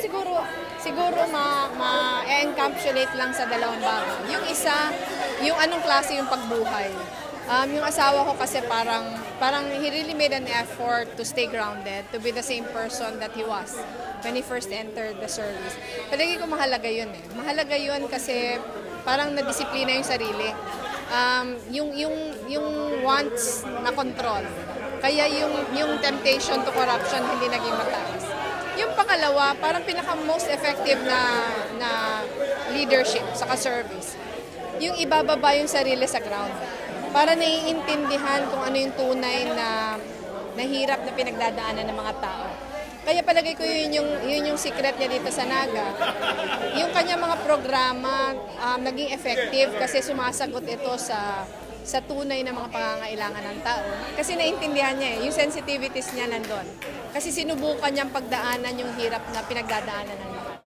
siguro ma-encapsulate lang sa dalawang bagay. Yung isa, yung anong klase yung pagbuhay. Yung asawa ko kasi parang he really made an effort to stay grounded, to be the same person that he was when he first entered the service. Palagi ko mahalaga yun eh. Mahalaga yun kasi parang nadisiplina yung sarili. Yung wants na control. Kaya yung temptation to corruption hindi naging mataas. Yung pangalawa, parang pinaka-most effective na leadership sa service. Yung ibababa yung sarili sa ground. Para naiintindihan kung ano yung tunay na hirap na pinagdadaanan ng mga tao. Kaya palagay ko yun yung secret niya dito sa Naga. Yung kanya mga programa naging effective kasi sumasagot ito sa tunay na mga pangangailangan ng tao. Kasi naintindihan niya yung sensitivities niya nandun. Kasi sinubukan niyang pagdaanan yung hirap na pinagdadaanan ng lahat.